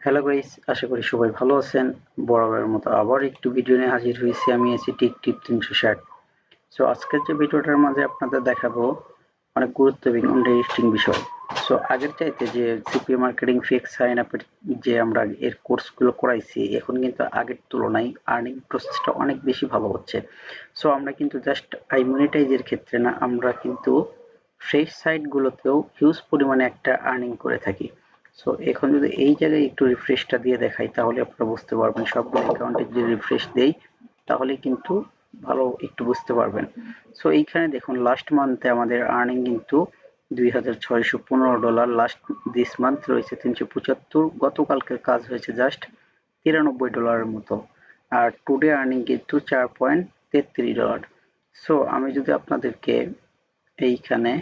Hello guys, আশা করি সবাই ভালো আছেন। বরাবরের মতো আবার একটু ভিডিও নিয়ে হাজির হয়েছি। আমি আছি টিপ 360। সো আজকের যে ভিডিওটার মাঝে আপনাদের দেখাবো অনেক গুরুত্বপূর্ণ ইন্টারেস্টিং বিষয়। সো আগের চাইতে যে সিপি মার্কেটিং ফিক্স সাইন আপের যে আমরা এর কোর্সগুলো করাইছি, এখন কিন্তু আগের তুলনায় আর্নিং প্রসেসটা অনেক বেশি ভালো হচ্ছে। সো আমরা কিন্তু জাস্ট মনিটাইজের ক্ষেত্রে না, আমরা কিন্তু ফ্রেশ সাইটগুলোতেও হিউজ পরিমাণে একটা আর্নিং করে থাকি। সো এখন যদি এই জায়গায় একটু রিফ্রেশটা দিয়ে দেখাই, তাহলে আপনারা বুঝতে পারবেন। সবগুলো অ্যাকাউন্টে যদি রিফ্রেশ দেই, তাহলে কিন্তু ভালো একটু বুঝতে পারবেন। সো এইখানে দেখুন, লাস্ট মান্থে আমাদের আর্নিং কিন্তু $2615, লাস্ট দিস মান্থ রয়েছে 375। গতকালকের কাজ হয়েছে জাস্ট $93 মতো। আর টুডে আর্নিং কিন্তু $4.33। সো আমি যদি আপনাদেরকে এইখানে,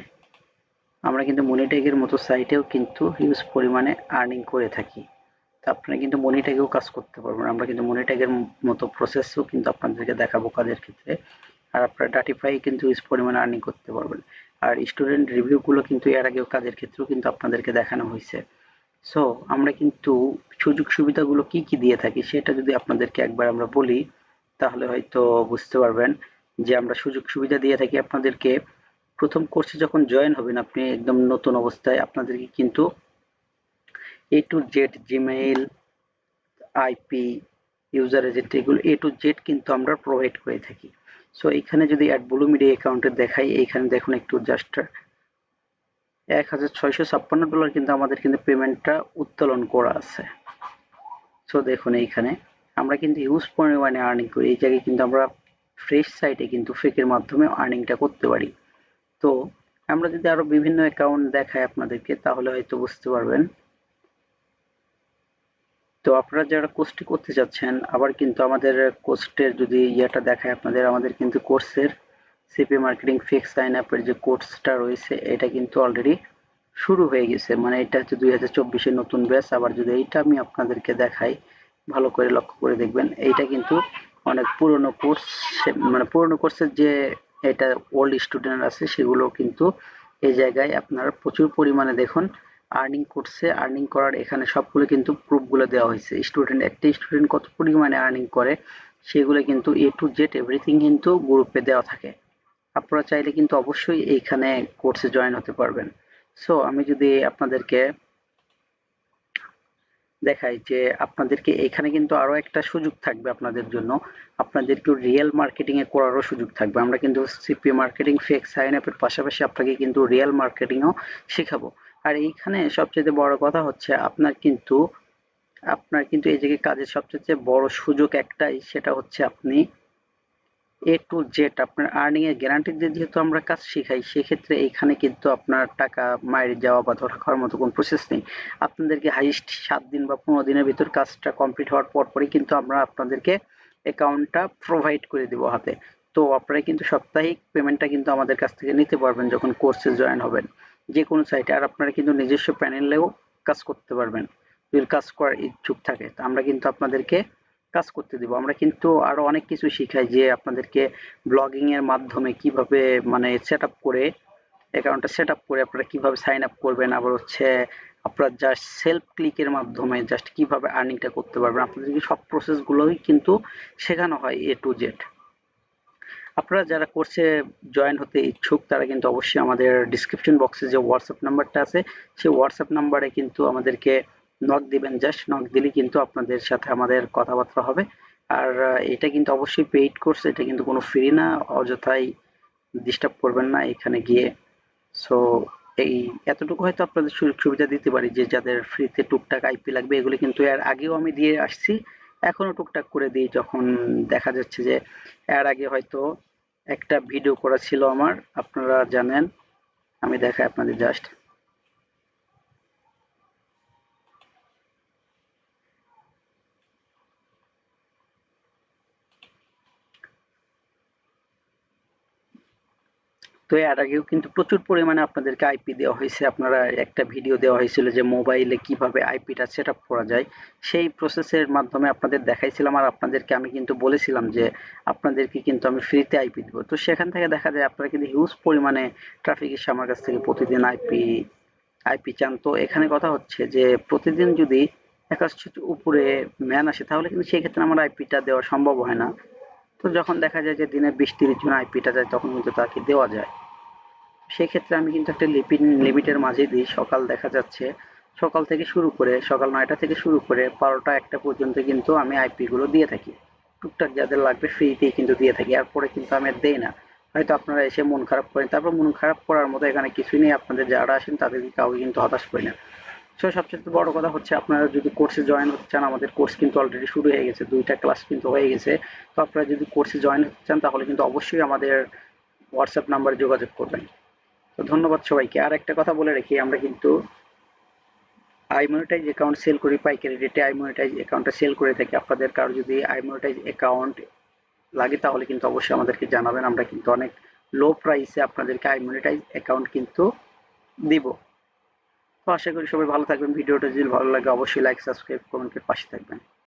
আমরা কিন্তু মনিট্যাগের মতো সাইটেও কিন্তু হিউজ পরিমাণে আর্নিং করে থাকি। তা আপনারা কিন্তু মনিট্যাগেও কাজ করতে পারবেন। আমরা কিন্তু মনিট্যাগের মতো প্রসেসও কিন্তু আপনাদেরকে দেখাবো কাজের ক্ষেত্রে। আর আপনারা ডাটিফাই কিন্তু হিউজ পরিমাণে আর্নিং করতে পারবেন। আর স্টুডেন্ট রিভিউগুলো কিন্তু এর আগেও কাজের ক্ষেত্রেও কিন্তু আপনাদেরকে দেখানো হয়েছে। সো আমরা কিন্তু সুযোগ সুবিধাগুলো কি কি দিয়ে থাকি সেটা যদি আপনাদেরকে একবার আমরা বলি, তাহলে হয়তো বুঝতে পারবেন যে আমরা সুযোগ সুবিধা দিয়ে থাকি আপনাদেরকে। প্রথম কোর্সে যখন জয়েন হবেন, আপনি একদম নতুন অবস্থায়, আপনাদেরকে কিন্তু A to Z Gmail, IP, user agent, এগুলো A to Z কিন্তু আমরা প্রোভাইড করে থাকি। সো এখানে যদি অ্যাডব্লু মিডিয়া অ্যাকাউন্টে দেখাই, এইখানে দেখুন একটু জাস্ট $1656 কিন্তু আমাদের কিন্তু পেমেন্টটা উত্তোলন করা আছে। সো দেখুন এইখানে আমরা কিন্তু হিউজ পরিমাণে আর্নিং করি। এই জায়গায় কিন্তু আমরা ফ্রেশ সাইটে কিন্তু ফেকের মাধ্যমে আর্নিংটা করতে পারি। তো আমরা যদি আরো বিভিন্ন অ্যাকাউন্ট দেখাই আপনাদেরকে, তাহলে হয়তো বুঝতে পারবেন। তো আপনারা যারা কোর্সটি করতে যাচ্ছেন, আবার কিন্তু আমাদের কোর্সের যদি ইয়েটা দেখায় আপনাদের, আমাদের কিন্তু কোর্সের সিপি মার্কেটিং ফিক্স সাইন আপের যে কোর্সটা রয়েছে, এটা কিন্তু অলরেডি শুরু হয়ে গেছে। মানে এটা হচ্ছে 2024-এর নতুন ব্যাচ। আবার যদি এইটা আমি আপনাদেরকে দেখাই, ভালো করে লক্ষ্য করে দেখবেন, এইটা কিন্তু অনেক পুরনো কোর্স। মানে পুরনো কোর্সের যে এটা ওল্ড স্টুডেন্ট আছে, সেগুলো কিন্তু এই জায়গায় আপনারা প্রচুর পরিমাণে দেখুন আর্নিং করছে। আর্নিং করার এখানে সবগুলো কিন্তু প্রুফগুলো দেওয়া হয়েছে। স্টুডেন্ট, একটা স্টুডেন্ট কত পরিমাণে আর্নিং করে সেগুলো কিন্তু A to Z এভরিথিং কিন্তু গ্রুপে দেওয়া থাকে। আপনারা চাইলে কিন্তু অবশ্যই এইখানে কোর্সে জয়েন হতে পারবেন। সো আমি যদি আপনাদেরকে দেখাই যে আপনাদেরকে এখানে কিন্তু আরো একটা সুযোগ থাকবে আপনাদের জন্য। আপনাদেরকে রিয়েল মার্কেটিং এ করারও সুযোগ থাকবে। আমরা কিন্তু সিপি মার্কেটিং ফেক সাইন আপের পাশাপাশি আপনাকে কিন্তু রিয়েল মার্কেটিংও শেখাবো। আর এইখানে সবচেয়ে বড় কথা হচ্ছে আপনার কিন্তু এই জায়গায় কাজের সবচেয়ে বড় সুযোগ একটাই, সেটা হচ্ছে আপনি A to Z আপনার আর্নিং এর গ্যারান্টি দিয়ে যেহেতু আমরা কাজ শিখাই, সেক্ষেত্রে এইখানে কিন্তু আপনার টাকা মাইরে যাওয়া বা ধরা খাওয়ার মতো কোনো প্রসেস নেই। আপনাদেরকে হাইস্ট 7 দিন বা 15 দিনের ভিতর কাজটা কমপ্লিট হওয়ার পরপরই কিন্তু আমরা আপনাদেরকে অ্যাকাউন্টটা প্রোভাইড করে দেব হাতে। তো আপনারা কিন্তু সাপ্তাহিক পেমেন্টটা কিন্তু আমাদের কাছ থেকে নিতে পারবেন যখন কোর্সে জয়েন হবেন, যে কোনো সাইটে। আর আপনারা কিন্তু নিজস্ব প্যানেলেও কাজ করতে পারবেন যদি কাজ করার ইচ্ছুক থাকে। তো আমরা কিন্তু আপনাদেরকে কাজ করতে দিব। আমরা কিন্তু আরো অনেক কিছু শিখাই, যে আপনাদেরকে ব্লগিং এর মাধ্যমে কিভাবে মানে অ্যাকাউন্টটা সেট আপ করে আপনারা কিভাবে সাইন আপ করবেন, আবার হচ্ছে আপনারা জাস্ট সেলফ ক্লিকের মাধ্যমে জাস্ট কিভাবে আর্নিংটা করতে পারবেন, আপনাদেরকে সব প্রসেস গুলোই কিন্তু শেখানো হয় A to Z। আপনারা যারা কোর্সে জয়েন হতে ইচ্ছুক, তারা কিন্তু অবশ্যই আমাদের ডিসক্রিপশন বক্সে যে হোয়াটসঅ্যাপ নাম্বারটা আছে, সেই হোয়াটসঅ্যাপ নাম্বারে কিন্তু আমাদেরকে নক দিবেন। জাস্ট নক দিলে কিন্তু আপনাদের সাথে আমাদের কথাবার্তা হবে। আর এটা কিন্তু অবশ্যই পেইড কোর্স, এটা কিন্তু কোনো ফ্রি না। অযথাই ডিস্টার্ব করবেন না এখানে গিয়ে। সো এই এতটুকু হয়তো আপনাদের সুযোগ সুবিধা দিতে পারি, যে যাদের ফ্রিতে টুকটাক আইপি লাগবে, এগুলো কিন্তু এর আগেও আমি দিয়ে আসছি, এখনো টুকটাক করে দিই যখন দেখা যাচ্ছে যে। এর আগে হয়তো একটা ভিডিও করা ছিল আমার, আপনারা জানেন। আমি দেখাই আপনাদের জাস্ট। তো এর আগেও কিন্তু প্রচুর পরিমাণে আপনাদেরকে আইপি দেওয়া হয়েছে। আপনারা একটা ভিডিও দেওয়া হয়েছিল যে মোবাইলে কিভাবে আইপিটা সেট আপ করা যায়, সেই প্রসেসের মাধ্যমে আপনাদের দেখাইছিলাম। আর আপনাদেরকে আমি কিন্তু বলেছিলাম যে আপনাদেরকে কিন্তু আমি ফ্রিতে আইপি দিব। তো সেখান থেকে দেখা যায় আপনারা কিন্তু হিউজ পরিমাণে ট্রাফিক এসে আমার কাছ থেকে প্রতিদিন আইপি চান। তো এখানে কথা হচ্ছে যে প্রতিদিন যদি 180 উপরে ম্যান আসে তাহলে কিন্তু সেই ক্ষেত্রে আমার আইপিটা দেওয়া সম্ভব হয় না। তো যখন দেখা যায় যে দিনে 20-30 জন আইপিটা যায় তখন কিন্তু তাকে দেওয়া যায়। সেই ক্ষেত্রে আমি কিন্তু একটা লিমিটের মাঝে দিই। সকাল দেখা যাচ্ছে সকাল থেকে শুরু করে সকাল 9টা থেকে শুরু করে 12টা 1টা পর্যন্ত কিন্তু আমি আইপি গুলো দিয়ে থাকি। টুকটাক যাদের লাগবে ফ্রিতেই কিন্তু দিয়ে থাকি। এরপরে কিন্তু আমি আর দেই না। হয়তো আপনারা এসে মন খারাপ করেন, তারপর মন খারাপ করার মতো এখানে কিছুই নেই। আপনাদের যারা আসেন তাদেরকে কাউকে কিন্তু হতাশ করি না। সো সবচেয়ে বড় কথা হচ্ছে আপনারা যদি কোর্সে জয়েন হতে চান, আমাদের কোর্স কিন্তু অলরেডি শুরু হয়ে গেছে, 2টা ক্লাস কিন্তু হয়ে গেছে। তো আপনারা যদি কোর্সে জয়েন হতে চান তাহলে কিন্তু অবশ্যই আমাদের হোয়াটসঅ্যাপ নাম্বারে যোগাযোগ করবেন। তো ধন্যবাদ সবাইকে। আর একটা কথা বলে রাখি, আমরা কিন্তু আইমনিটাইজ অ্যাকাউন্ট সেল করি পাইকারি রেটে। আইমনিটাইজ অ্যাকাউন্টটা সেল করে থাকি। আপনাদের কারো যদি আইমনিটাইজ অ্যাকাউন্ট লাগে তাহলে কিন্তু অবশ্যই আমাদেরকে জানাবেন। আমরা কিন্তু অনেক লো প্রাইসে আপনাদেরকে আইমনিটাইজ অ্যাকাউন্ট কিন্তু দিব। তো আশা করি সবাই ভালো থাকবেন। ভিডিওটা যদি ভালো লাগে অবশ্যই লাইক, সাবস্ক্রাইব, কমেন্টের পাশে থাকবেন।